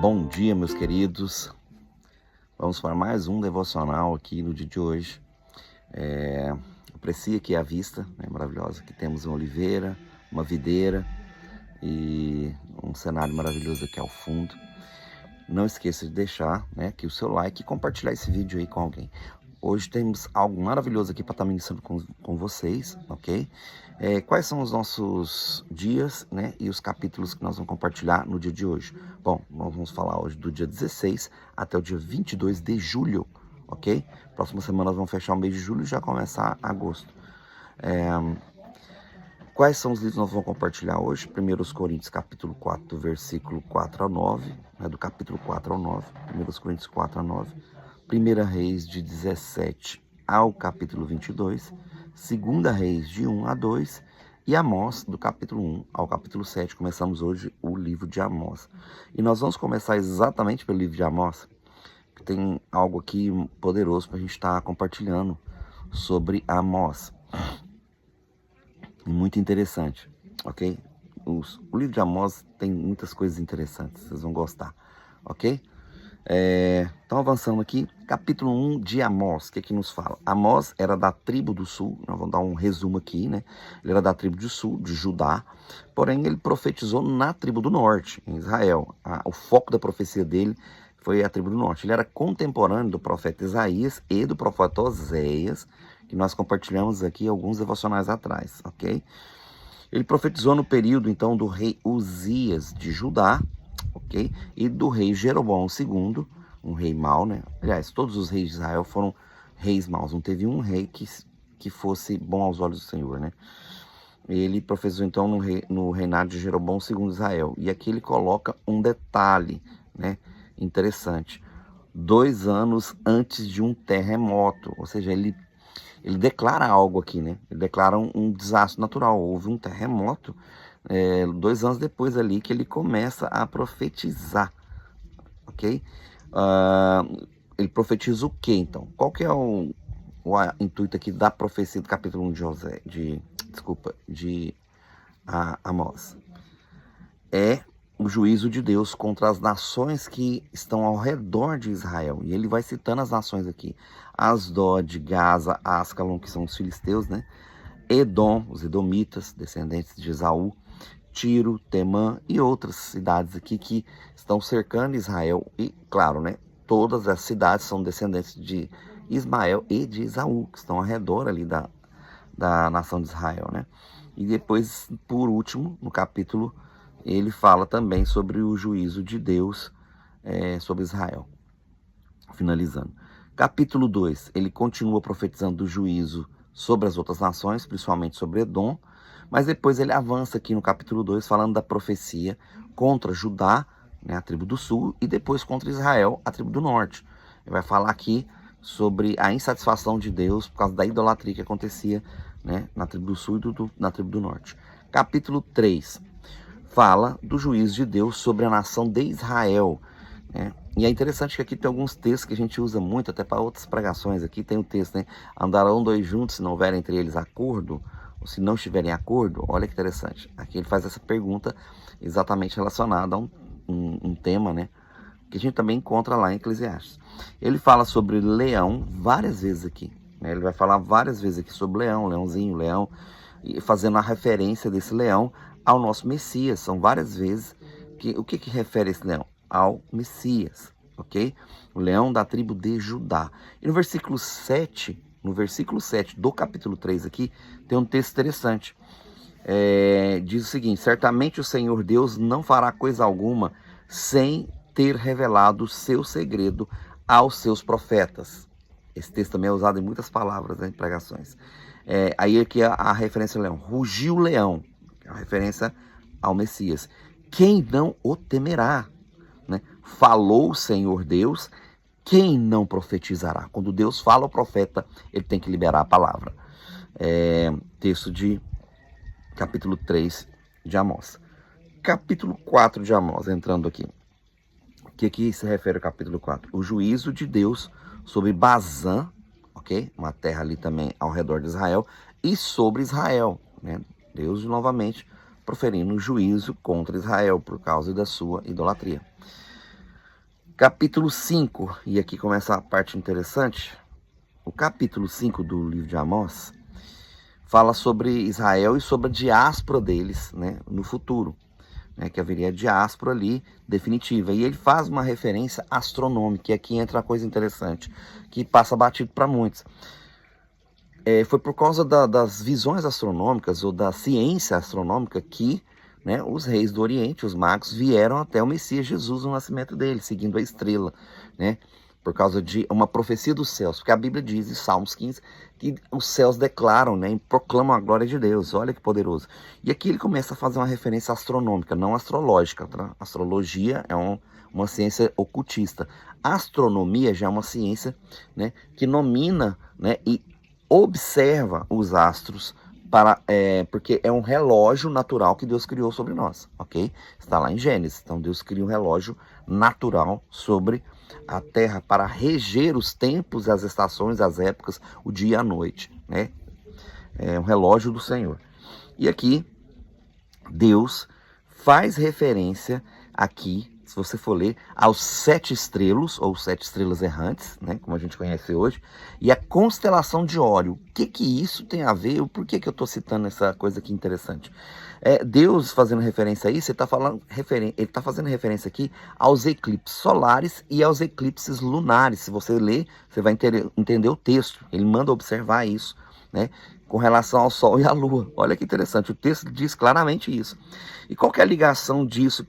Bom dia, meus queridos. Vamos para mais um devocional aqui no dia de hoje. Aprecia aqui a vista, né, maravilhosa. Aqui temos uma oliveira, uma videira e um cenário maravilhoso aqui ao fundo. Não esqueça de deixar, né, aqui o seu like e compartilhar esse vídeo aí com alguém. Hoje temos algo maravilhoso aqui para estar ministrando com vocês, ok? Quais são os nossos dias, né, e os capítulos que nós vamos compartilhar no dia de hoje? Bom, nós vamos falar hoje do dia 16 até o dia 22 de julho, ok? Próxima semana nós vamos fechar o mês de julho e já começar agosto. Quais são os livros que nós vamos compartilhar hoje? 1 Coríntios capítulo 4, do versículo 4 ao 9, né, do capítulo 4 ao 9, 1 Coríntios 4 a 9. 1 Reis de 17 ao capítulo 22, 2 Reis de 1 a 2 e Amós do capítulo 1 ao capítulo 7. Começamos hoje o livro de Amós. E nós vamos começar exatamente pelo livro de Amós, que tem algo aqui poderoso para a gente estar compartilhando sobre Amós. Muito interessante, ok? O livro de Amós tem muitas coisas interessantes, vocês vão gostar, ok? Então avançando aqui, capítulo 1 de Amós, o que nos fala? Amós era da tribo do sul, nós vamos dar um resumo aqui, né? Ele era da tribo do sul, de Judá, porém ele profetizou na tribo do norte, em Israel. O foco da profecia dele foi a tribo do norte. Ele era contemporâneo do profeta Isaías e do profeta Oséias, que nós compartilhamos aqui alguns devocionais atrás, ok? Ele profetizou no período, então, do rei Uzias de Judá, ok? E do rei Jeroboão II, um rei mau, né? Aliás, todos os reis de Israel foram reis maus. Não teve um rei que fosse bom aos olhos do Senhor, né? Ele profetizou, então, no reinado de Jeroboão II de Israel. E aqui ele coloca um detalhe, né? Interessante. 2 anos antes de um terremoto. Ou seja, ele declara algo aqui, né? Ele declara um desastre natural. Houve um terremoto 2 anos depois ali que ele começa a profetizar, ok? Ele profetiza o quê, então? Qual que é o intuito aqui da profecia do capítulo 1 de Amós? É o juízo de Deus contra as nações que estão ao redor de Israel. E ele vai citando as nações aqui. Asdod, Gaza, Ascalon, que são os filisteus, né? Edom, os edomitas, descendentes de Esaú, Tiro, Temã e outras cidades aqui que estão cercando Israel. E, claro, né? Todas as cidades são descendentes de Ismael e de Esaú, que estão ao redor ali da nação de Israel, né? E depois, por último, no capítulo, ele fala também sobre o juízo de Deus sobre Israel. Finalizando. Capítulo 2, ele continua profetizando do juízo sobre as outras nações, principalmente sobre Edom, mas depois ele avança aqui no capítulo 2, falando da profecia contra Judá, né, a tribo do sul, e depois contra Israel, a tribo do norte. Ele vai falar aqui sobre a insatisfação de Deus por causa da idolatria que acontecia, né, na tribo do sul e na tribo do norte. Capítulo 3 fala do juízo de Deus sobre a nação de Israel, né? E é interessante que aqui tem alguns textos que a gente usa muito, até para outras pregações. Aqui tem o texto, né? Andarão 2 juntos se não houver entre eles acordo, ou se não estiverem acordo. Olha que interessante. Aqui ele faz essa pergunta exatamente relacionada a um tema, né? Que a gente também encontra lá em Eclesiastes. Ele fala sobre leão várias vezes aqui, né? Ele vai falar várias vezes aqui sobre leão, leãozinho, leão, e fazendo a referência desse leão ao nosso Messias. São várias vezes o que refere esse leão? Ao Messias, ok? O leão da tribo de Judá. E no versículo 7 do capítulo 3 aqui, tem um texto interessante. Diz o seguinte: certamente o Senhor Deus não fará coisa alguma sem ter revelado o seu segredo aos seus profetas. Esse texto também é usado em muitas palavras, né, em pregações. Aí aqui a referência ao leão. Rugiu o leão, a referência ao Messias. Quem não o temerá? Né? Falou o Senhor Deus, quem não profetizará? Quando Deus fala, o profeta ele tem que liberar a palavra. Texto de capítulo 3 de Amós. Capítulo 4 de Amós, entrando aqui. O que se refere ao capítulo 4? O juízo de Deus sobre Bazã, ok? Uma terra ali também ao redor de Israel, e sobre Israel, né? Deus novamente proferindo juízo contra Israel por causa da sua idolatria. Capítulo 5, e aqui começa a parte interessante. O capítulo 5 do livro de Amós fala sobre Israel e sobre a diáspora deles, né, no futuro, né, que haveria diáspora ali definitiva. E ele faz uma referência astronômica, e aqui entra uma coisa interessante, que passa batido para muitos. Foi por causa das visões astronômicas ou da ciência astronômica que, né, os reis do Oriente, os magos, vieram até o Messias Jesus no nascimento dele, seguindo a estrela, né? Por causa de uma profecia dos céus, porque a Bíblia diz em Salmos 15 que os céus declaram, né, e proclamam a glória de Deus. Olha que poderoso. E aqui ele começa a fazer uma referência astronômica, não astrológica. Tá? Astrologia é uma ciência ocultista. A astronomia já é uma ciência, né, que nomina, né, e observa os astros, porque é um relógio natural que Deus criou sobre nós, ok? Está lá em Gênesis. Então Deus cria um relógio natural sobre a Terra para reger os tempos, as estações, as épocas, o dia e a noite, né? É um relógio do Senhor. E aqui Deus faz referência aqui, se você for ler, aos 7 estrelos, ou 7 estrelas errantes, né, como a gente conhece hoje, e a constelação de Órion. O que isso tem a ver? Por que eu estou citando essa coisa aqui interessante? Deus fazendo referência a isso, ele está fazendo referência aqui aos eclipses solares e aos eclipses lunares. Se você ler, você vai entender o texto. Ele manda observar isso, né, com relação ao Sol e à Lua. Olha que interessante, o texto diz claramente isso. E qual que é a ligação disso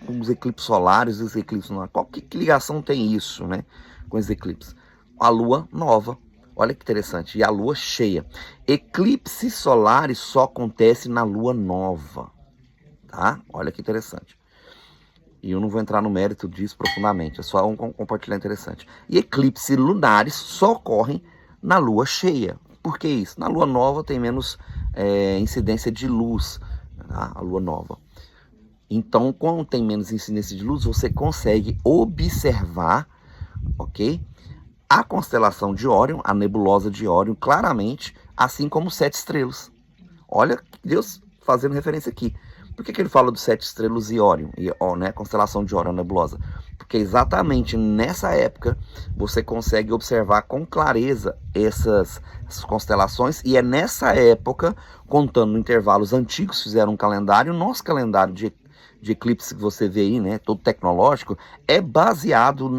com os eclipses solares e os eclipses lunares? Que ligação tem isso, né, com os eclipses? A Lua nova, olha que interessante, e a Lua cheia. Eclipses solares só acontece na Lua nova, tá? Olha que interessante. E eu não vou entrar no mérito disso profundamente, é só um compartilhar interessante. E eclipses lunares só ocorrem na Lua cheia. Por que isso? Na Lua nova tem menos incidência de luz, tá? A Lua nova. Então, quando tem menos incidência de luz, você consegue observar, ok? A constelação de Órion, a nebulosa de Órion, claramente, assim como 7 estrelas. Olha Deus fazendo referência aqui. Por que ele fala dos 7 estrelas e Órion, né, constelação de Órion, a nebulosa? Porque exatamente nessa época você consegue observar com clareza essas constelações, e é nessa época, contando intervalos antigos, fizeram um calendário. Nosso calendário de eclipse que você vê aí, né, todo tecnológico, é baseado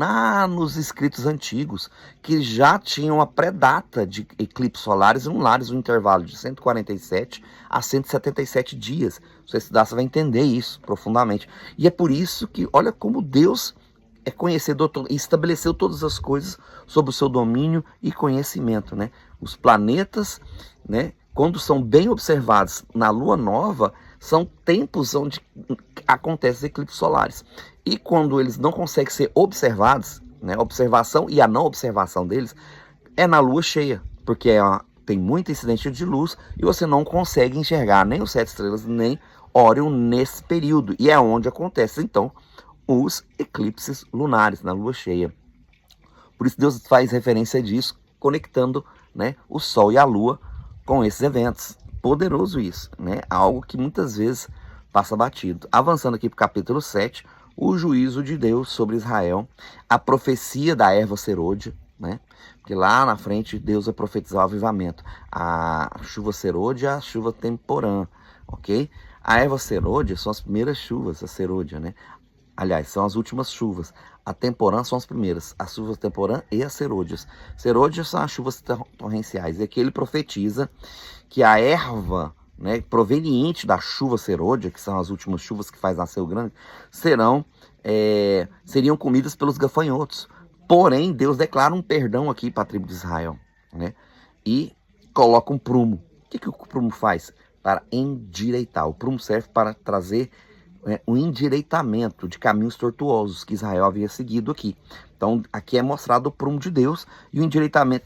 nos escritos antigos, que já tinham a pré-data de eclipses solares e lunares, um intervalo de 147 a 177 dias. Se você estudar, você vai entender isso profundamente. E é por isso que, olha como Deus é conhecedor e estabeleceu todas as coisas sob o seu domínio e conhecimento, né? Os planetas, né, quando são bem observados na Lua nova, são tempos onde acontecem eclipses solares. E quando eles não conseguem ser observados, né, a observação e a não observação deles é na Lua cheia, porque tem muita incidência de luz e você não consegue enxergar nem os 7 estrelas, nem Órion nesse período. E é onde acontece, então, os eclipses lunares, na Lua cheia. Por isso Deus faz referência disso, conectando, né, o Sol e a Lua com esses eventos. Poderoso isso, né? Algo que muitas vezes passa batido. Avançando aqui para o capítulo 7, o juízo de Deus sobre Israel, a profecia da erva serôdia, né? Porque lá na frente Deus vai profetizar o avivamento. A chuva serôdia, a chuva temporã, ok? A erva serôdia são as primeiras chuvas, a serôdia, né? Aliás, são as últimas chuvas. A temporã são as primeiras. As chuvas temporã e as serôdias. Serôdias são as chuvas torrenciais. E aqui ele profetiza que a erva, né, proveniente da chuva serôdia, que são as últimas chuvas que faz nascer o grande, seriam comidas pelos gafanhotos. Porém, Deus declara um perdão aqui para a tribo de Israel, né? E coloca um prumo. O que o prumo faz? Para endireitar. O prumo serve para trazer um endireitamento de caminhos tortuosos que Israel havia seguido aqui. Então, aqui é mostrado o prumo de Deus e o endireitamento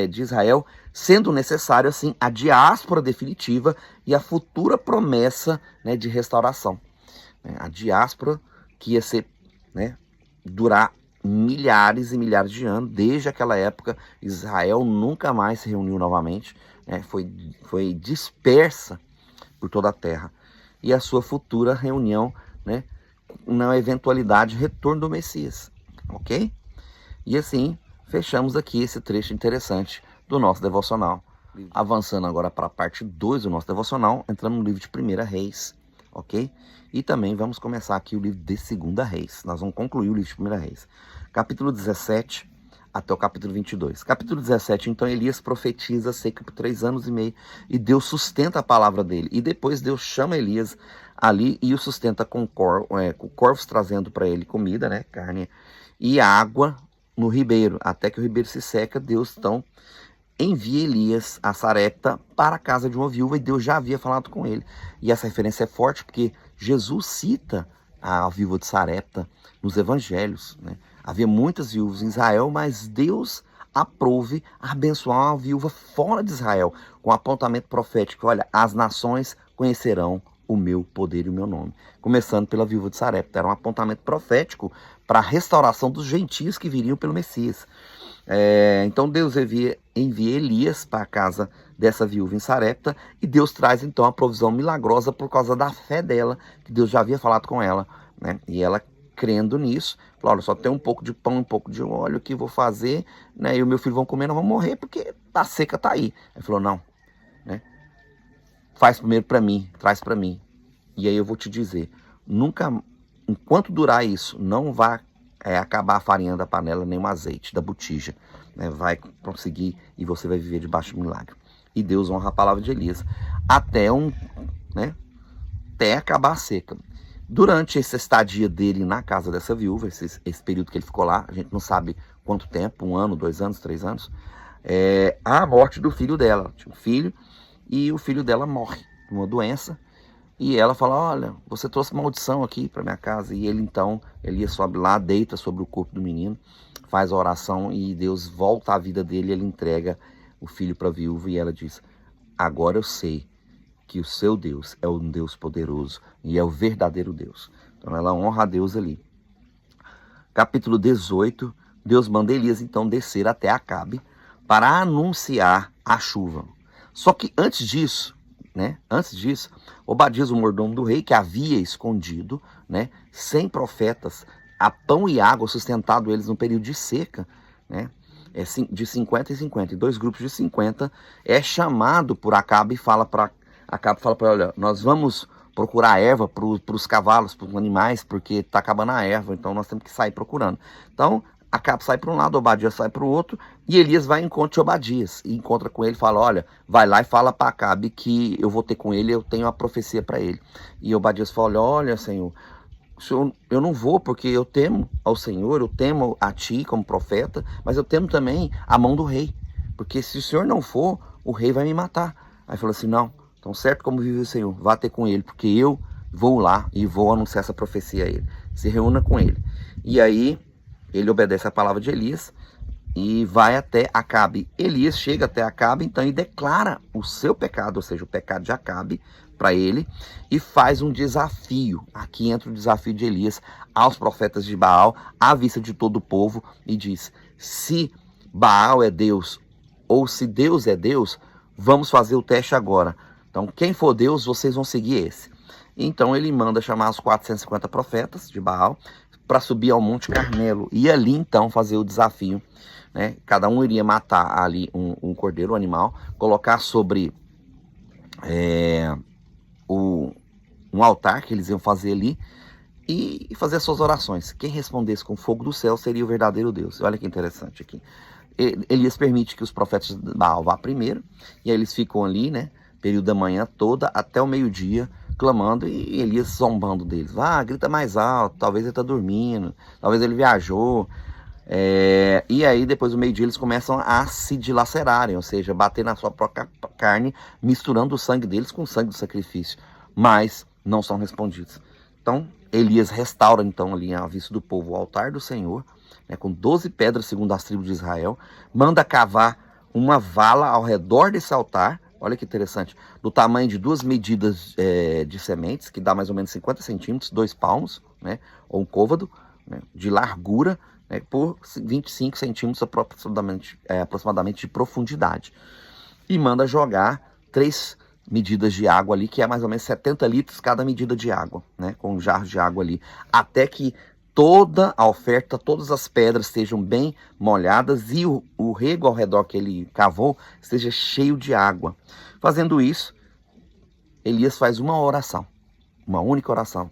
de Israel, sendo necessário, assim, a diáspora definitiva e a futura promessa, né, de restauração. A diáspora que ia ser, né, durar milhares e milhares de anos. Desde aquela época, Israel nunca mais se reuniu novamente, né, foi dispersa por toda a terra. E a sua futura reunião, né, na eventualidade, retorno do Messias. ok? E assim, fechamos aqui esse trecho interessante do nosso devocional. Avançando agora para a parte 2 do nosso devocional, entramos no livro de 1 Reis, ok? E também vamos começar aqui o livro de 2 Reis. Nós vamos concluir o livro de 1 Reis. Capítulo 17 até o capítulo 22. Capítulo 17, então, Elias profetiza seca por 3 anos e meio. E Deus sustenta a palavra dele. E depois Deus chama Elias ali e o sustenta com corvos trazendo para ele comida, né? Carne e água no ribeiro. Até que o ribeiro se seca, Deus então envia Elias a Sarepta para a casa de uma viúva, e Deus já havia falado com ele. E essa referência é forte porque Jesus cita a viúva de Sarepta nos evangelhos, né? Havia muitas viúvas em Israel, mas Deus aprove abençoar uma viúva fora de Israel, com apontamento profético. Olha, as nações conhecerão o meu poder e o meu nome. Começando pela viúva de Sarepta. Era um apontamento profético para a restauração dos gentios que viriam pelo Messias. Então Deus envia Elias para a casa dessa viúva em Sarepta, e Deus traz então a provisão milagrosa por causa da fé dela, que Deus já havia falado com ela, né? E ela, crendo nisso, falou: olha, só tem um pouco de pão, um pouco de óleo que vou fazer, né? E o meu filho vão comer, não vão morrer, porque a seca tá aí. Ele falou: não, né? Faz primeiro para mim, traz para mim. E aí eu vou te dizer, nunca, enquanto durar isso, não vai acabar a farinha da panela, nem o azeite da botija, né? Vai conseguir, e você vai viver debaixo do milagre. E Deus honra a palavra de Elias até até acabar a seca. Durante essa estadia dele na casa dessa viúva, esse período que ele ficou lá, a gente não sabe quanto tempo, 1 ano, 2 anos, 3 anos, a morte do filho dela. Ela tinha um filho, e o filho dela morre de uma doença. E ela fala: olha, você trouxe maldição aqui para minha casa. E ele então, Elias sobe lá, deita sobre o corpo do menino, faz a oração, e Deus volta à vida dele. Ele entrega o filho para a viúva, e ela diz: agora eu sei que o seu Deus é um Deus poderoso e é o verdadeiro Deus. Então ela honra a Deus ali. Capítulo 18, Deus manda Elias então descer até Acabe para anunciar a chuva. Só que antes disso, Obadias, o mordomo do rei, que havia escondido, 100 profetas, a pão e água, sustentado eles no período de seca, de 50 e 50, em 2 grupos de 50, é chamado por Acabe e fala para olha, nós vamos procurar erva para os cavalos, para os animais, porque está acabando a erva, então nós temos que sair procurando. Então Acabe sai para um lado, Obadias sai para o outro, e Elias vai em encontro de Obadias, e encontra com ele e fala: olha, vai lá e fala para Acabe que eu vou ter com ele, eu tenho uma profecia para ele. E Obadias fala: olha, Senhor, eu não vou, porque eu temo ao Senhor, eu temo a ti como profeta, mas eu temo também a mão do rei, porque se o Senhor não for, o rei vai me matar. Aí falou assim: não, tão certo como vive o Senhor, vá ter com ele, porque eu vou lá e vou anunciar essa profecia a ele. Se reúna com ele. E aí ele obedece a palavra de Elias e vai até Acabe. Elias chega até Acabe então e declara o seu pecado, ou seja, o pecado de Acabe, para ele, e faz um desafio. Aqui entra o desafio de Elias aos profetas de Baal, à vista de todo o povo, e diz: se Baal é Deus, ou se Deus é Deus, vamos fazer o teste agora. Então, quem for Deus, vocês vão seguir esse. Então ele manda chamar os 450 profetas de Baal para subir ao Monte Carmelo, e ali então fazer o desafio, Cada um iria matar ali um cordeiro, um animal, colocar sobre um altar que eles iam fazer ali, e fazer as suas orações. Quem respondesse com fogo do céu seria o verdadeiro Deus. Olha que interessante aqui. Elias permite que os profetas de Baal vá primeiro, e aí eles ficam ali, período da manhã toda até o meio-dia, clamando, e Elias zombando deles. Grita mais alto, talvez ele está dormindo, talvez ele viajou. E aí depois do meio-dia eles começam a se dilacerarem, ou seja, bater na sua própria carne, misturando o sangue deles com o sangue do sacrifício, mas não são respondidos. Então Elias restaura então ali à vista do povo o altar do Senhor, com 12 pedras segundo as tribos de Israel, manda cavar uma vala ao redor desse altar. Olha que interessante, do tamanho de 2 medidas de sementes, que dá mais ou menos 50 centímetros, 2 palmos, ou um côvado, de largura, por 25 centímetros aproximadamente de profundidade. E manda jogar 3 medidas de água ali, que é mais ou menos 70 litros cada medida de água, com jarros de água ali, até que toda a oferta, todas as pedras estejam bem molhadas e o rego ao redor que ele cavou esteja cheio de água. Fazendo isso, Elias faz uma oração, uma única oração.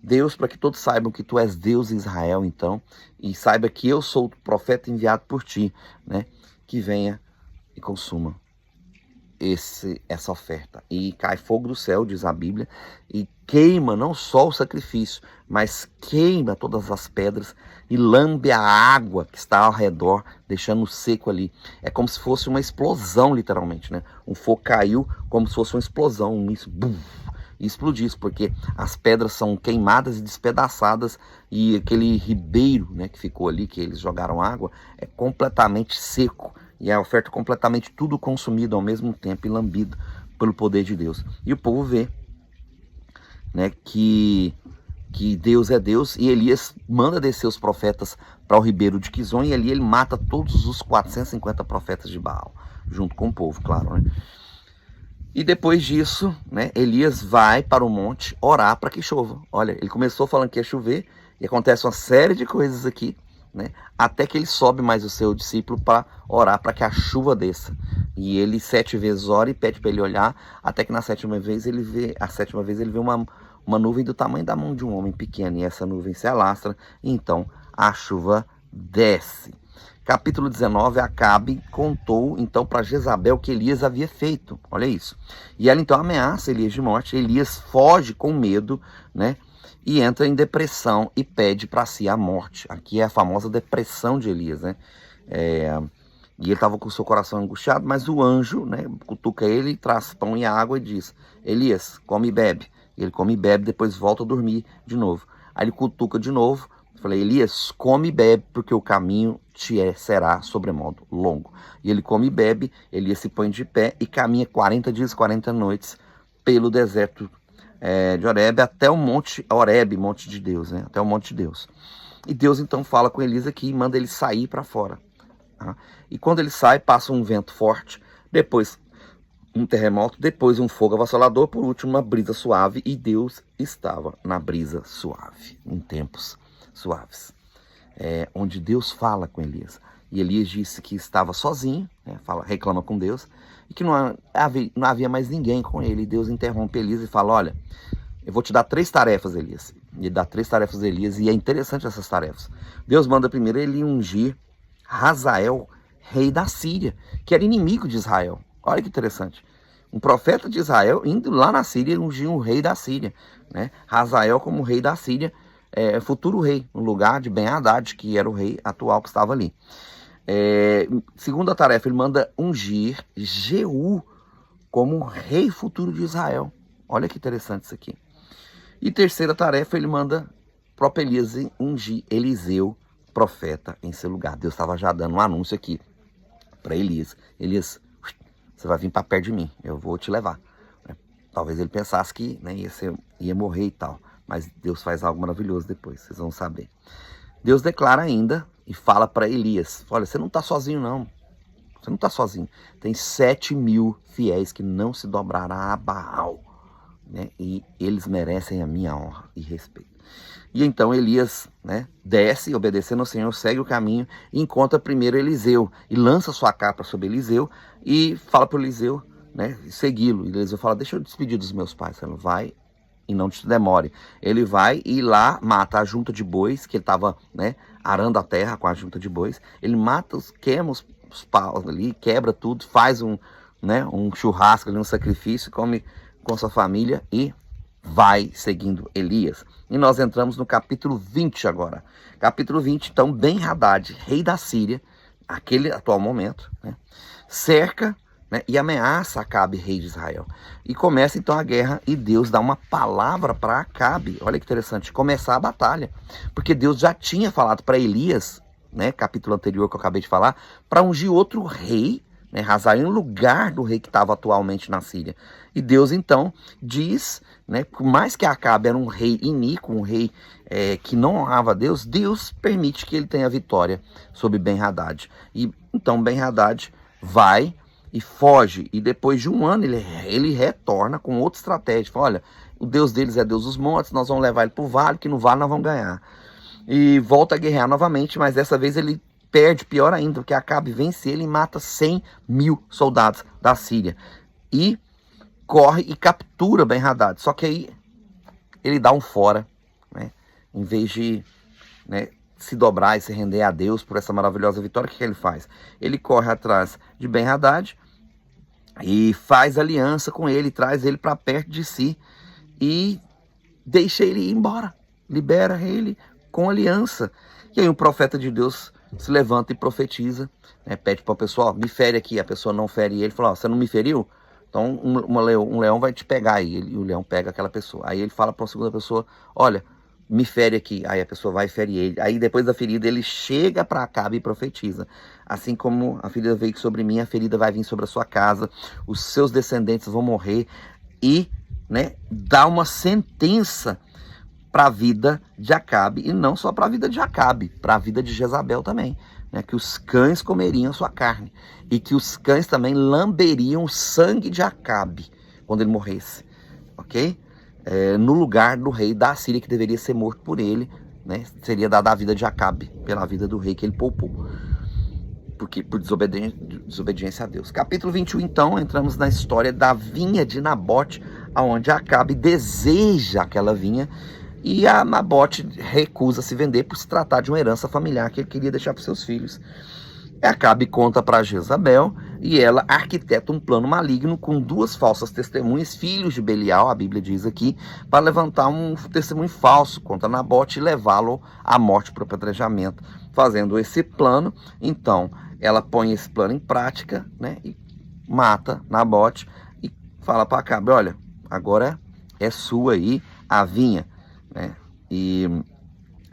Deus, para que todos saibam que tu és Deus em Israel, então, e saiba que eu sou o profeta enviado por ti, né? Que venha e consuma essa oferta. E cai fogo do céu, diz a Bíblia, e queima não só o sacrifício, mas queima todas as pedras e lambe a água que está ao redor, deixando seco ali. É como se fosse uma explosão, literalmente, né? Um fogo caiu como se fosse uma explosão, isso, bum, e explodisse, porque as pedras são queimadas e despedaçadas, e aquele ribeiro, né, que ficou ali, que eles jogaram água, é completamente seco, e a oferta completamente tudo consumido ao mesmo tempo e lambido pelo poder de Deus. E o povo vê, né, que Deus é Deus, e Elias manda descer os profetas para o ribeiro de Quizon, e ali ele mata todos os 450 profetas de Baal, junto com o povo, claro, né? E depois disso, né, Elias vai para o monte orar para que chova. Olha, ele começou falando que ia chover, e acontece uma série de coisas aqui, né, até que ele sobe mais o seu discípulo para orar para que a chuva desça. E ele 7 vezes ora e pede para ele olhar, até que na sétima vez ele vê uma nuvem do tamanho da mão de um homem pequeno, e essa nuvem se alastra, e então a chuva desce. Capítulo 19, Acabe contou então para Jezabel o que Elias havia feito. Olha isso. E ela então ameaça Elias de morte. Elias foge com medo, né? E entra em depressão e pede para si a morte. Aqui é a famosa depressão de Elias, né? E ele estava com o seu coração angustiado, mas o anjo, né, cutuca ele, traz pão e água e diz: Elias, come e bebe. E ele come e bebe, depois volta a dormir de novo. Aí ele cutuca de novo. Falei: Elias, come e bebe, porque o caminho será sobremodo longo. E ele come e bebe, Elias se põe de pé e caminha 40 dias, 40 noites pelo deserto de Horebe até o monte Horebe, monte de Deus, né? Até o monte de Deus. E Deus então fala com Elias aqui e manda ele sair para fora. Tá? E quando ele sai, passa um vento forte, depois um terremoto, depois um fogo avassalador, por último uma brisa suave, e Deus estava na brisa suave, em tempos suaves, onde Deus fala com Elias. E Elias disse que estava sozinho, né, reclama com Deus, e que não havia mais ninguém com ele. E Deus interrompe Elias e fala: olha, eu vou te dar 3 tarefas, Elias. E ele dá 3 tarefas a Elias, e é interessante essas tarefas. Deus manda primeiro ele ungir Hazael, rei da Síria, que era inimigo de Israel. Olha que interessante. Um profeta de Israel indo lá na Síria ungir um rei da Síria, né? Hazael como rei da Síria, futuro rei, no lugar de Ben-Hadad, que era o rei atual que estava ali. Segunda tarefa, ele manda ungir Jeú como rei futuro de Israel. Olha que interessante isso aqui. E terceira tarefa, ele manda o próprio Elias ungir Eliseu, profeta, em seu lugar. Deus estava já dando um anúncio aqui para Elias: Elias, você vai vir para perto de mim, eu vou te levar. Talvez ele pensasse que, né, ia morrer e tal, mas Deus faz algo maravilhoso depois, vocês vão saber. Deus declara ainda e fala para Elias: olha, você não está sozinho não, você não está sozinho. Tem 7.000 fiéis que não se dobraram a Baal, né, e eles merecem a minha honra e respeito. E então Elias, né, desce, obedecendo ao Senhor, segue o caminho e encontra primeiro Eliseu, e lança sua capa sobre Eliseu e fala para Eliseu, né, segui-lo. E Eliseu fala: deixa eu despedir dos meus pais. Ele vai e não te demore. Ele vai e lá mata a junta de bois, que ele estava, né, arando a terra com a junta de bois. Ele mata, queima os paus ali, quebra tudo, faz um churrasco ali, um sacrifício, come com sua família e vai seguindo Elias. E nós entramos no capítulo 20 agora. Capítulo 20, então, Ben-Hadad, rei da Síria, aquele atual momento, né, cerca, né, e ameaça Acabe, rei de Israel. E começa então a guerra, e Deus dá uma palavra para Acabe. Olha que interessante, começar a batalha. Porque Deus já tinha falado para Elias, né, capítulo anterior que eu acabei de falar, para ungir outro rei, né, Hazael, em lugar do rei que estava atualmente na Síria. E Deus então diz, né, por mais que Acabe era um rei iníquo, um rei que não honrava a Deus, Deus permite que ele tenha vitória sobre Ben-Hadad. E então Ben-Hadad vai e foge, e depois de um ano ele retorna com outra estratégia. Fala: olha, o Deus deles é Deus dos montes, nós vamos levar ele para o vale, que no vale nós vamos ganhar. e volta a guerrear novamente, mas dessa vez ele perde, pior ainda, porque Acabe vence ele e mata 100.000 soldados da Síria. E corre e captura Ben-Hadad. Só que aí ele dá um fora, né? Em vez de, né, se dobrar e se render a Deus por essa maravilhosa vitória, o que ele faz? Ele corre atrás de Ben-Hadad e faz aliança com ele, traz ele para perto de si e deixa ele ir embora, libera ele com aliança. E aí um profeta de Deus se levanta e profetiza, né, pede para o pessoal, me fere aqui, a pessoa não fere ele, fala, você não me feriu? Então um leão vai te pegar aí, e o leão pega aquela pessoa. Aí ele fala para uma segunda pessoa, olha, me fere aqui. Aí a pessoa vai e fere ele. Aí depois da ferida ele chega para Acabe e profetiza. Assim como a ferida veio sobre mim, a ferida vai vir sobre a sua casa, os seus descendentes vão morrer. E, né, dá uma sentença para a vida de Acabe, e não só para a vida de Acabe, para a vida de Jezabel também, né, que os cães comeriam sua carne, e que os cães também lamberiam o sangue de Acabe, quando ele morresse, ok? No lugar do rei da Síria, que deveria ser morto por ele, né, seria dada a vida de Acabe, pela vida do rei que ele poupou, porque por desobediência a Deus. Capítulo 21, então, entramos na história da vinha de Nabote, onde Acabe deseja aquela vinha, e a Nabote recusa se vender por se tratar de uma herança familiar que ele queria deixar para seus filhos. Acabe conta para Jezabel e ela arquiteta um plano maligno com duas falsas testemunhas, filhos de Belial, a Bíblia diz aqui, para levantar um testemunho falso contra Nabote e levá-lo à morte por apedrejamento. Fazendo esse plano, então, ela põe esse plano em prática, né, e mata Nabote e fala para Acabe, olha, agora é sua aí a vinha, né? E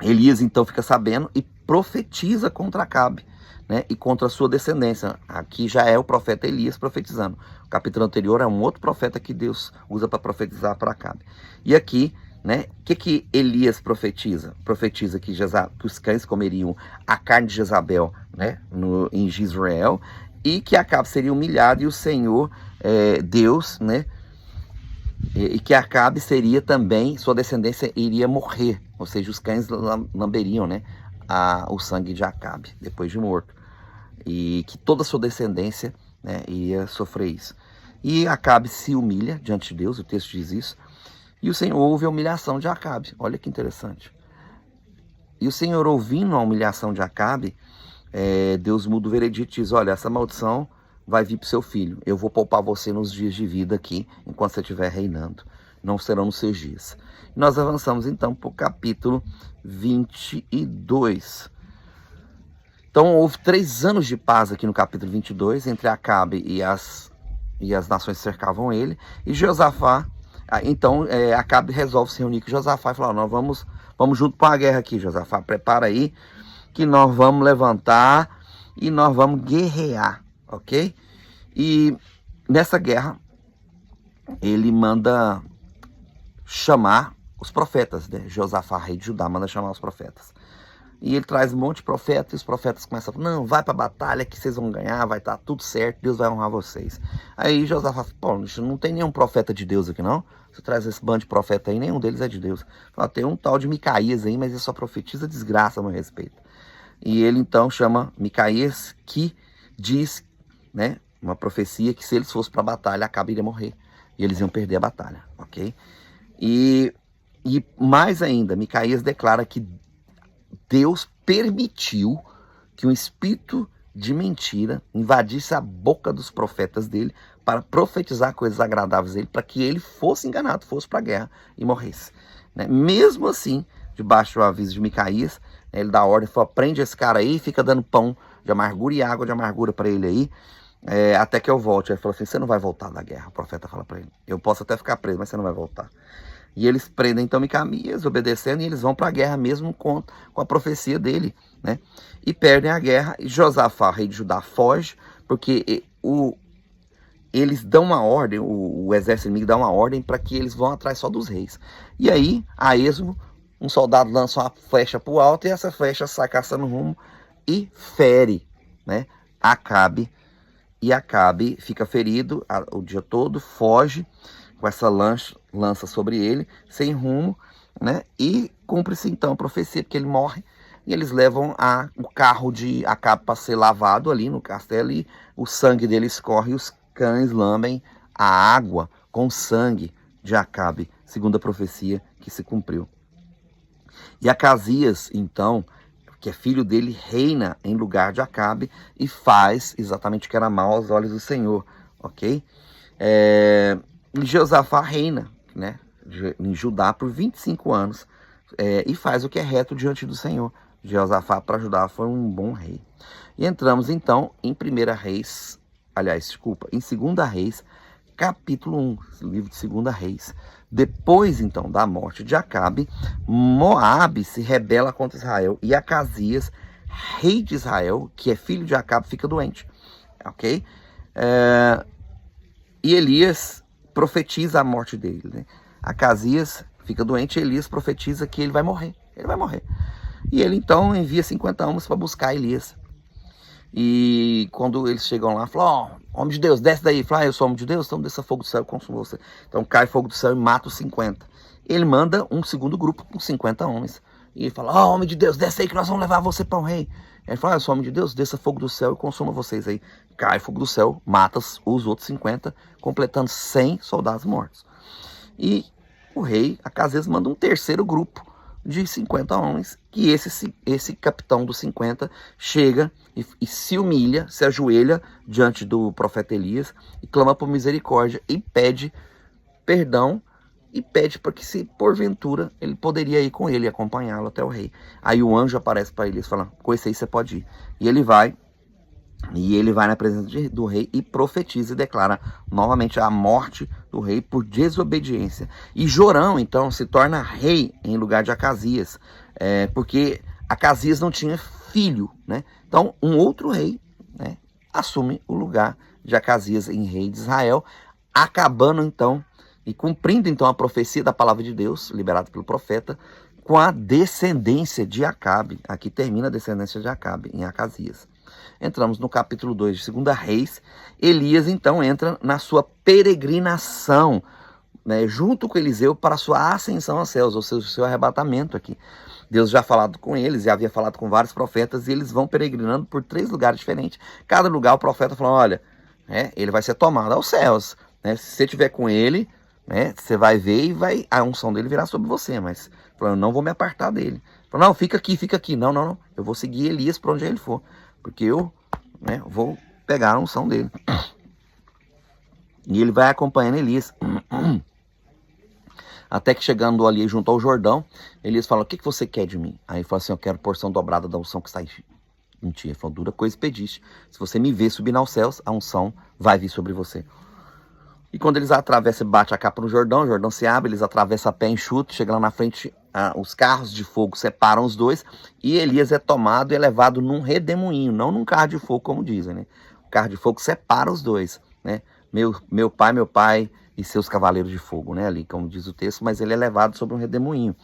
Elias então fica sabendo e profetiza contra Acabe, né, e contra a sua descendência. Aqui já é o profeta Elias profetizando. O capítulo anterior é um outro profeta que Deus usa para profetizar para Acabe. E aqui, né, o que Elias profetiza? Profetiza que os cães comeriam a carne de Jezabel, né, em Jezreel, e que Acabe seria humilhado e o Senhor, Deus, né, e que Acabe seria também, sua descendência iria morrer, ou seja, os cães lamberiam, né, o sangue de Acabe, depois de morto, e que toda a sua descendência, né, ia sofrer isso. E Acabe se humilha diante de Deus, o texto diz isso, e o Senhor ouve a humilhação de Acabe, olha que interessante. E o Senhor, ouvindo a humilhação de Acabe, Deus muda o veredito e diz, olha, essa maldição vai vir para o seu filho, eu vou poupar você nos dias de vida aqui, enquanto você estiver reinando, não serão nos seus dias. E nós avançamos então para o capítulo 22. Então houve 3 anos de paz aqui no capítulo 22, entre Acabe e as nações que cercavam ele, e Josafá, então Acabe resolve se reunir com Josafá e falar, nós vamos junto para a guerra aqui, Josafá, prepara aí, que nós vamos levantar e nós vamos guerrear, ok? E nessa guerra, ele manda chamar os profetas, né? Josafá, rei de Judá, manda chamar os profetas. E ele traz um monte de profetas, e os profetas começam a falar, não, vai para a batalha que vocês vão ganhar, vai estar tudo certo, Deus vai honrar vocês. Aí Josafá fala, pô, não tem nenhum profeta de Deus aqui não? Você traz esse bando de profeta aí, nenhum deles é de Deus. Fala, tem um tal de Micaías aí, mas ele só profetiza desgraça a meu respeito. E ele então chama Micaías, que diz, né, uma profecia que se eles fossem para a batalha, Acabe iria morrer. E eles iam perder a batalha, ok? E mais ainda, Micaías declara que Deus permitiu que um espírito de mentira invadisse a boca dos profetas dele para profetizar coisas agradáveis a ele, para que ele fosse enganado, fosse para a guerra e morresse, né? Mesmo assim, debaixo do aviso de Micaías, ele dá ordem, fala, prende esse cara aí, fica dando pão de amargura e água de amargura para ele aí, até que eu volte. Ele falou assim, você não vai voltar da guerra, o profeta fala para ele, eu posso até ficar preso, mas você não vai voltar. E eles prendem então Micaías, obedecendo, e eles vão para a guerra mesmo com a profecia dele, né? E perdem a guerra, e Josafá, rei de Judá, foge, porque eles dão uma ordem, o exército inimigo dá uma ordem para que eles vão atrás só dos reis. E aí, a esmo, um soldado lança uma flecha para o alto, e essa flecha sai caçando rumo e fere, né, Acabe. E Acabe fica ferido o dia todo, foge com essa lança sobre ele, sem rumo, né? E cumpre-se então a profecia, porque ele morre. E eles levam o carro de Acabe para ser lavado ali no castelo. E o sangue dele escorre e os cães lambem a água com sangue de Acabe, segundo a profecia que se cumpriu. E Acasias, então, que é filho dele, reina em lugar de Acabe e faz exatamente o que era mal aos olhos do Senhor, ok? E Jeosafá reina, né, em Judá por 25 anos e faz o que é reto diante do Senhor. Jeosafá para Judá foi um bom rei. E entramos então em em 2 Reis, capítulo 1, livro de 2 Reis. Depois, então, da morte de Acabe, Moabe se rebela contra Israel e Acasias, rei de Israel, que é filho de Acabe, fica doente, ok? E Elias profetiza a morte dele, né? Acasias fica doente e Elias profetiza que ele vai morrer. Ele vai morrer. E ele então envia 50 homens para buscar Elias. E quando eles chegam lá, falam: homem de Deus, desce daí. Fala: eu sou homem de Deus, então desça fogo do céu e consuma você. Então cai fogo do céu e mata os 50. Ele manda um segundo grupo com 50 homens. E ele fala: homem de Deus, desce aí que nós vamos levar você para um rei. Ele fala: eu sou homem de Deus, desça fogo do céu e consuma vocês aí. Cai fogo do céu, mata os outros 50, completando 100 soldados mortos. E o rei, Acasias, manda um terceiro grupo de 50 homens, que esse capitão dos 50 chega e se humilha, se ajoelha diante do profeta Elias e clama por misericórdia e pede perdão e pede para que, se porventura, ele poderia ir com ele e acompanhá-lo até o rei. Aí o anjo aparece para Elias e fala: com esse aí você pode ir. E ele vai na presença do rei e profetiza e declara novamente a morte do rei por desobediência. E Jorão, então, se torna rei em lugar de Acasias, porque Acasias não tinha filho, né? Então, um outro rei, né, assume o lugar de Acasias em rei de Israel, acabando, então, e cumprindo, então, a profecia da palavra de Deus, liberada pelo profeta, com a descendência de Acabe. Aqui termina a descendência de Acabe, em Acasias. Entramos no capítulo 2 de 2 Reis. Elias, então, entra na sua peregrinação, né, junto com Eliseu, para a sua ascensão aos céus, ou seja, o seu arrebatamento aqui. Deus já falado com eles, já havia falado com vários profetas, e eles vão peregrinando por 3 lugares diferentes. Cada lugar o profeta falou: olha, ele vai ser tomado aos céus, né? Se você estiver com ele, né, você vai ver e a unção dele virá sobre você, mas falando: não vou me apartar dele. Falou: não, fica aqui. Não, eu vou seguir Elias para onde ele for, porque eu, né, vou pegar a unção dele. E ele vai acompanhando Elias. Até que, chegando ali junto ao Jordão, Elias fala: o que você quer de mim? Aí ele fala assim: eu quero porção dobrada da unção que está em ti. Ele falou: dura coisa pediste. Se você me ver subir aos céus, a unção vai vir sobre você. E quando eles atravessam e batem a capa no Jordão, o Jordão se abre, eles atravessam a pé enxuto, chegam lá na frente, os carros de fogo separam os dois, e Elias é tomado e é levado num redemoinho, não num carro de fogo, como dizem, né? O carro de fogo separa os dois, né? Meu pai e seus cavaleiros de fogo, né? Ali, como diz o texto, mas ele é levado sobre um redemoinho.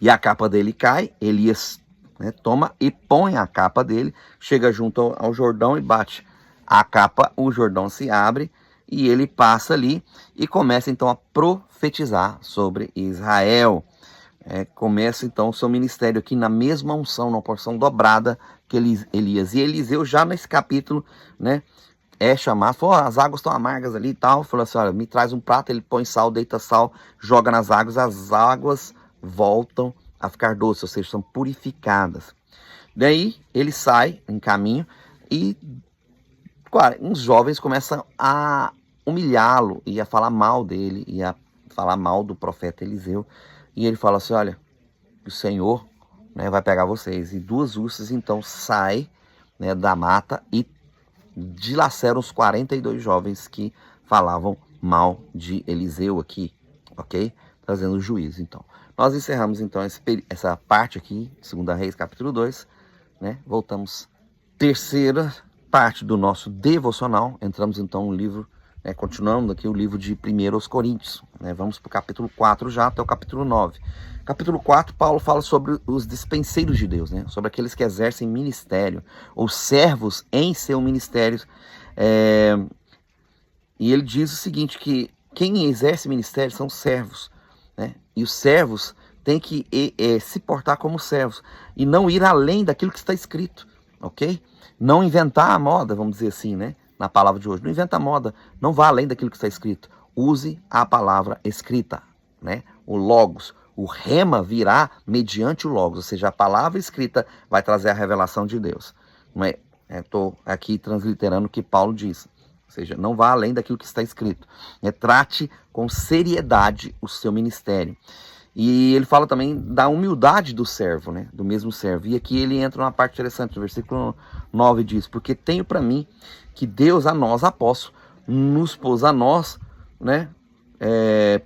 E a capa dele cai, Elias, né, toma e põe a capa dele, chega junto ao Jordão e bate a capa, o Jordão se abre, e ele passa ali e começa então a profetizar sobre Israel. Começa então o seu ministério aqui na mesma unção, na porção dobrada que Elias. E Eliseu, já nesse capítulo, né, chamado, falou: as águas estão amargas ali e tal. Falou assim: olha, me traz um prato. Ele põe sal, deita sal, joga nas águas, as águas voltam a ficar doces, ou seja, são purificadas. Daí ele sai em caminho e uns jovens começam a humilhá-lo e a falar mal dele e a falar mal do profeta Eliseu. E ele fala assim: olha, o Senhor, né, vai pegar vocês. E 2 ursas então saem, né, da mata e dilaceram os 42 jovens que falavam mal de Eliseu aqui, ok? Trazendo juízo. Então, nós encerramos então essa parte aqui, 2 Reis, capítulo 2, né? Voltamos, terceira parte do nosso devocional. Entramos então no livro, continuando aqui o livro de 1 Coríntios, né? Vamos para o capítulo 4 já até o capítulo 9. Capítulo 4, Paulo fala sobre os dispenseiros de Deus, né? Sobre aqueles que exercem ministério, ou servos em seu ministério. E ele diz o seguinte, que quem exerce ministério são servos. né? E os servos têm que se portar como servos e não ir além daquilo que está escrito, ok? Não inventar a moda, vamos dizer assim, né? Na palavra de hoje, não inventa a moda, não vá além daquilo que está escrito. Use a palavra escrita, né? O logos, o rema virá mediante o logos, ou seja, a palavra escrita vai trazer a revelação de Deus. Não é? Estou aqui transliterando o que Paulo diz. Ou seja, não vá além daquilo que está escrito. Trate com seriedade o seu ministério. E ele fala também da humildade do servo, né? Do mesmo servo. E aqui ele entra numa parte interessante, no versículo 9 diz: porque tenho para mim que Deus a nós, apóstolos, nos pôs a nós, né?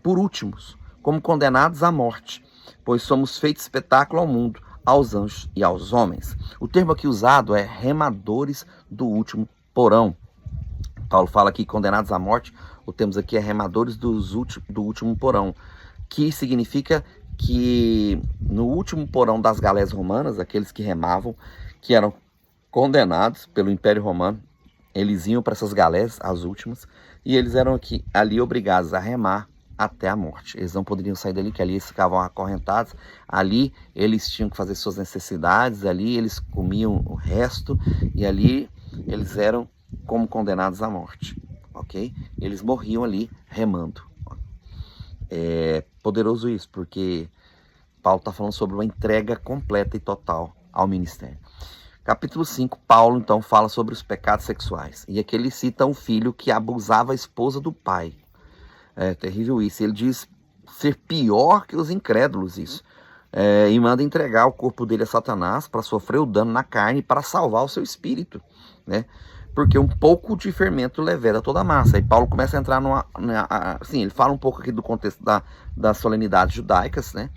Por últimos, como condenados à morte, pois somos feitos espetáculo ao mundo, aos anjos e aos homens. O termo aqui usado é remadores do último porão. Paulo fala aqui condenados à morte, o termo aqui é remadores do último porão, que significa que no último porão das galés romanas, aqueles que remavam, que eram condenados pelo Império Romano, eles iam para essas galés, as últimas, e eles eram ali obrigados a remar até a morte. Eles não poderiam sair dali, que ali eles ficavam acorrentados, ali eles tinham que fazer suas necessidades, ali eles comiam o resto, e ali eles eram como condenados à morte, ok? Eles morriam ali remando. É poderoso isso, porque Paulo está falando sobre uma entrega completa e total ao ministério. Capítulo 5, Paulo então fala sobre os pecados sexuais. E aqui ele cita um filho que abusava a esposa do pai. É terrível isso. Ele diz ser pior que os incrédulos isso. E manda entregar o corpo dele a Satanás para sofrer o dano na carne e para salvar o seu espírito, né? Porque um pouco de fermento leveda toda a massa. E Paulo começa a entrar assim, ele fala um pouco aqui do contexto das solenidades judaicas, né?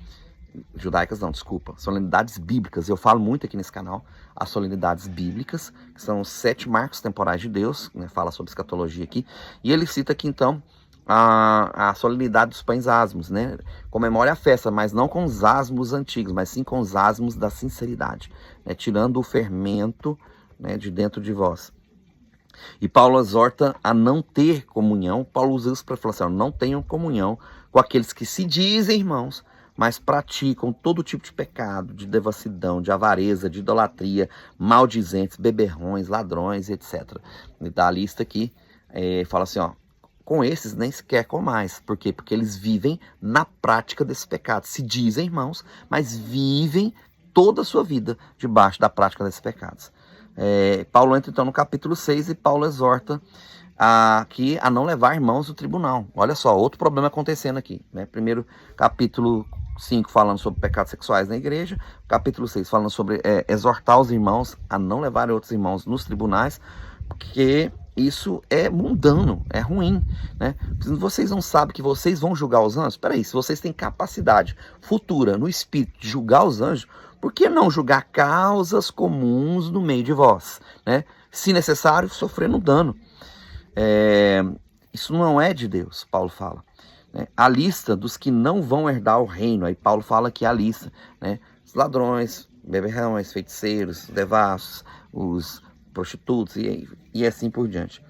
Solenidades bíblicas. Eu falo muito aqui nesse canal as solenidades bíblicas, que são os 7 marcos temporais de Deus, né? Fala sobre escatologia aqui. E ele cita aqui então a solenidade dos pães asmos, né? Comemore a festa, mas não com os asmos antigos, mas sim com os asmos da sinceridade, né? Tirando o fermento, né, de dentro de vós. E Paulo exorta a não ter comunhão. Paulo usa isso para falar assim: não tenham comunhão com aqueles que se dizem irmãos, mas praticam todo tipo de pecado, de devassidão, de avareza, de idolatria, maldizentes, beberrões, ladrões, etc. Ele dá a lista aqui, fala assim, com esses nem sequer comais. Por quê? Porque eles vivem na prática desse pecado. Se dizem irmãos, mas vivem toda a sua vida debaixo da prática desses pecados. Paulo entra então no capítulo 6 e Paulo exorta aqui a não levar irmãos do tribunal. Olha só, outro problema acontecendo aqui, né? Primeiro capítulo 5 falando sobre pecados sexuais na igreja, capítulo 6 falando sobre exortar os irmãos a não levarem outros irmãos nos tribunais, porque isso é mundano, é ruim, né? Vocês não sabem que vocês vão julgar os anjos? Espera aí, se vocês têm capacidade futura no espírito de julgar os anjos, por que não julgar causas comuns no meio de vós, né? Se necessário, sofrendo dano. Isso não é de Deus, Paulo fala, né? A lista dos que não vão herdar o reino, aí Paulo fala que a lista, né? Os ladrões, beberrões, feiticeiros, devassos, os prostitutos e assim por diante.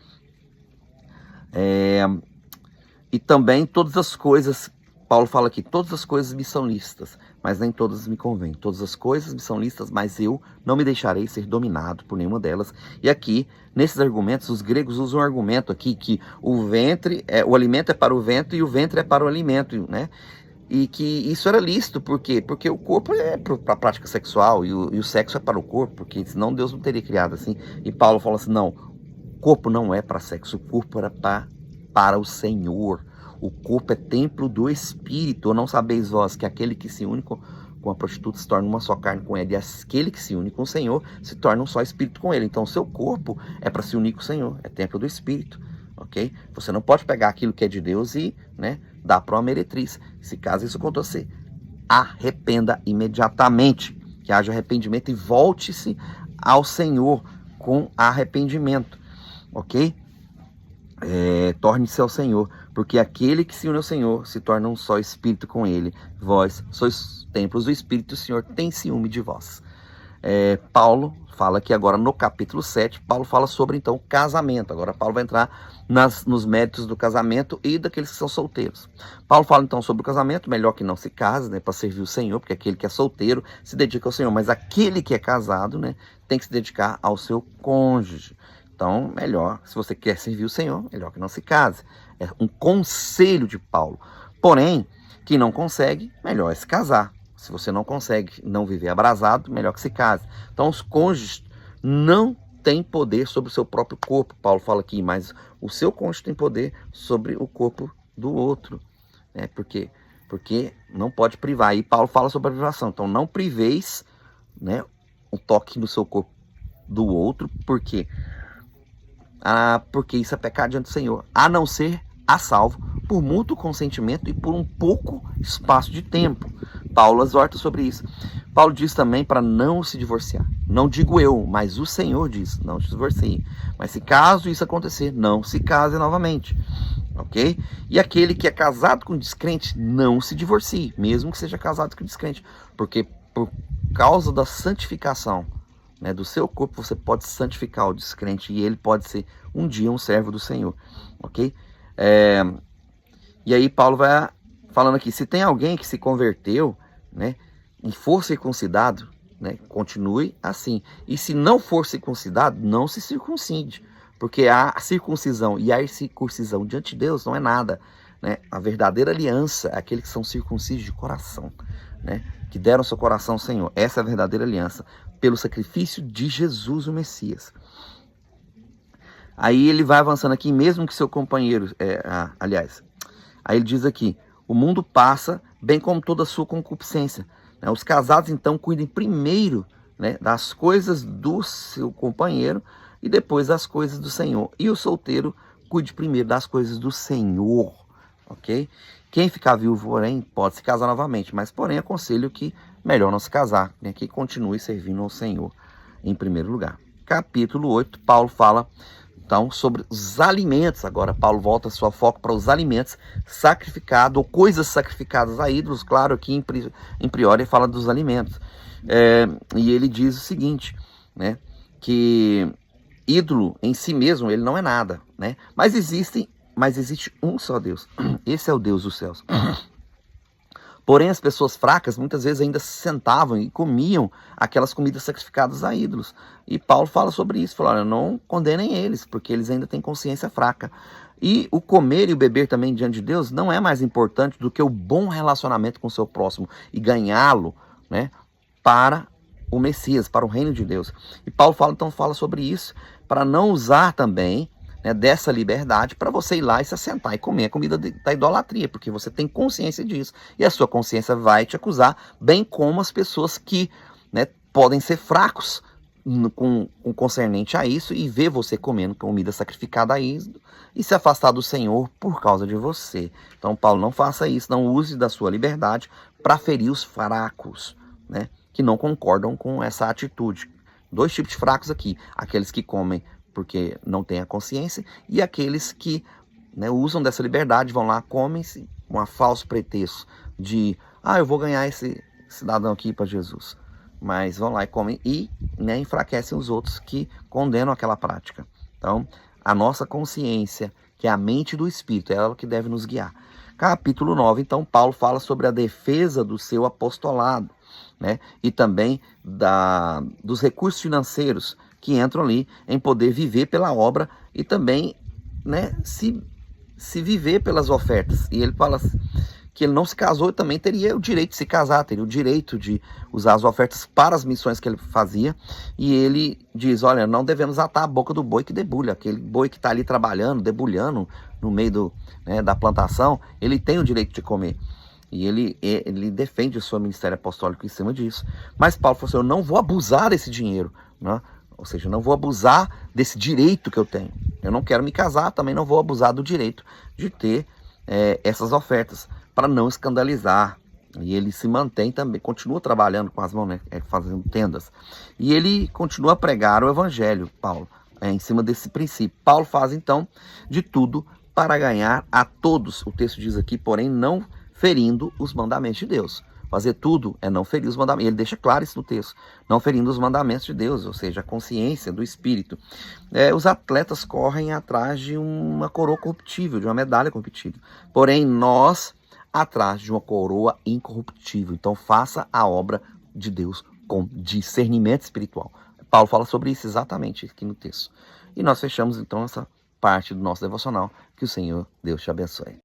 E também todas as coisas, Paulo fala aqui, todas as coisas me são lícitas, mas nem todas me convêm. Todas as coisas me são lícitas, mas eu não me deixarei ser dominado por nenhuma delas. E aqui, nesses argumentos, os gregos usam um argumento aqui que o alimento é para o ventre e o ventre é para o alimento, né? E que isso era lícito, por quê? Porque o corpo é para a prática sexual e o sexo é para o corpo, porque senão Deus não teria criado assim. E Paulo fala assim, não, o corpo não é para sexo, o corpo era para o Senhor. O corpo é templo do Espírito. Ou não sabeis vós que aquele que se une com a prostituta se torna uma só carne com ele, e aquele que se une com o Senhor se torna um só espírito com ele. Então o seu corpo é para se unir com o Senhor, é templo do Espírito, ok? Você não pode pegar aquilo que é de Deus e, né, dar para uma meretriz. Se caso isso acontecer, arrependa imediatamente, que haja arrependimento e volte-se ao Senhor com arrependimento, ok? Torne-se ao Senhor, porque aquele que se une ao Senhor se torna um só espírito com ele. Vós sois templos do Espírito, o Senhor tem ciúme de vós. Paulo fala que agora no capítulo 7, Paulo fala sobre então casamento. Agora Paulo vai entrar nos méritos do casamento e daqueles que são solteiros. Paulo fala então sobre o casamento, melhor que não se case, né, para servir o Senhor, porque aquele que é solteiro se dedica ao Senhor, mas aquele que é casado, né, tem que se dedicar ao seu cônjuge. Então, melhor, se você quer servir o Senhor, melhor que não se case. É um conselho de Paulo. Porém, quem não consegue, melhor é se casar. Se você não consegue não viver abrasado, melhor que se case. Então, os cônjuges não têm poder sobre o seu próprio corpo. Paulo fala aqui, mas o seu cônjuge tem poder sobre o corpo do outro. Por quê? Porque não pode privar. E Paulo fala sobre a privação. Então, não priveis, né, o toque no seu corpo do outro. Por quê? Porque isso é pecado diante do Senhor. A não ser a salvo por mútuo consentimento e por um pouco espaço de tempo. Paulo exorta sobre isso. Paulo diz também para não se divorciar. Não digo eu, mas o Senhor diz, não se divorcie. Mas se caso isso acontecer, não se case novamente. Ok? E aquele que é casado com descrente, não se divorcie, mesmo que seja casado com descrente. Porque por causa da santificação, né, do seu corpo, você pode santificar o descrente e ele pode ser um dia um servo do Senhor. Ok? E aí Paulo vai falando aqui, se tem alguém que se converteu, né, e for circuncidado, né, continue assim. E se não for circuncidado, não se circuncide. Porque a circuncisão e a incircuncisão diante de Deus não é nada. Né? A verdadeira aliança é aqueles que são circuncisos de coração, né, que deram seu coração ao Senhor. Essa é a verdadeira aliança, pelo sacrifício de Jesus, o Messias. Aí ele vai avançando aqui, mesmo que seu companheiro... Aí ele diz aqui, o mundo passa, bem como toda a sua concupiscência. Né? Os casados, então, cuidem primeiro, né, das coisas do seu companheiro e depois das coisas do Senhor. E o solteiro cuide primeiro das coisas do Senhor, ok? Quem ficar viúvo, porém, pode se casar novamente, mas, porém, aconselho que melhor não se casar, né, que continue servindo ao Senhor em primeiro lugar. Capítulo 8, Paulo fala... Então, sobre os alimentos, agora Paulo volta seu foco para os alimentos sacrificados, ou coisas sacrificadas a ídolos, claro, aqui em priori ele fala dos alimentos. E ele diz o seguinte, né, que ídolo em si mesmo, ele não é nada, né, mas existe um só Deus, esse é o Deus dos céus. Porém, as pessoas fracas muitas vezes ainda se sentavam e comiam aquelas comidas sacrificadas a ídolos. E Paulo fala sobre isso, fala, olha, não condenem eles, porque eles ainda têm consciência fraca. E o comer e o beber também diante de Deus não é mais importante do que o bom relacionamento com o seu próximo e ganhá-lo, né, para o Messias, para o reino de Deus. E Paulo fala sobre isso, para não usar também, né, dessa liberdade para você ir lá e se assentar e comer a comida da idolatria, porque você tem consciência disso. E a sua consciência vai te acusar, bem como as pessoas que, né, podem ser fracos com concernente a isso e ver você comendo comida sacrificada a isso e se afastar do Senhor por causa de você. Então, Paulo, não faça isso, não use da sua liberdade para ferir os fracos, né, que não concordam com essa atitude. Dois tipos de fracos aqui, aqueles que comem porque não têm a consciência, e aqueles que, né, usam dessa liberdade, vão lá, comem-se com um falso pretexto de, eu vou ganhar esse cidadão aqui para Jesus. Mas vão lá e comem e, né, enfraquecem os outros que condenam aquela prática. Então, a nossa consciência, que é a mente do Espírito, é ela que deve nos guiar. Capítulo 9, então, Paulo fala sobre a defesa do seu apostolado, né, e também dos recursos financeiros que entram ali em poder viver pela obra e também, né, se viver pelas ofertas. E ele fala que ele não se casou e também teria o direito de se casar, teria o direito de usar as ofertas para as missões que ele fazia. E ele diz, olha, não devemos atar a boca do boi que debulha, aquele boi que está ali trabalhando, debulhando no meio da plantação, ele tem o direito de comer. E ele defende o seu ministério apostólico em cima disso. Mas Paulo falou assim, eu não vou abusar desse dinheiro, né? Ou seja, eu não vou abusar desse direito que eu tenho. Eu não quero me casar, também não vou abusar do direito de ter essas ofertas, para não escandalizar. E ele se mantém também, continua trabalhando com as mãos, né, fazendo tendas. E ele continua a pregar o evangelho, Paulo, em cima desse princípio. Paulo faz, então, de tudo para ganhar a todos. O texto diz aqui, porém, não ferindo os mandamentos de Deus. Fazer tudo é não ferir os mandamentos. Ele deixa claro isso no texto. Não ferindo os mandamentos de Deus, ou seja, a consciência do Espírito. Os atletas correm atrás de uma coroa corruptível, de uma medalha corruptível. Porém, nós atrás de uma coroa incorruptível. Então, faça a obra de Deus com discernimento espiritual. Paulo fala sobre isso exatamente aqui no texto. E nós fechamos, então, essa parte do nosso devocional. Que o Senhor, Deus te abençoe.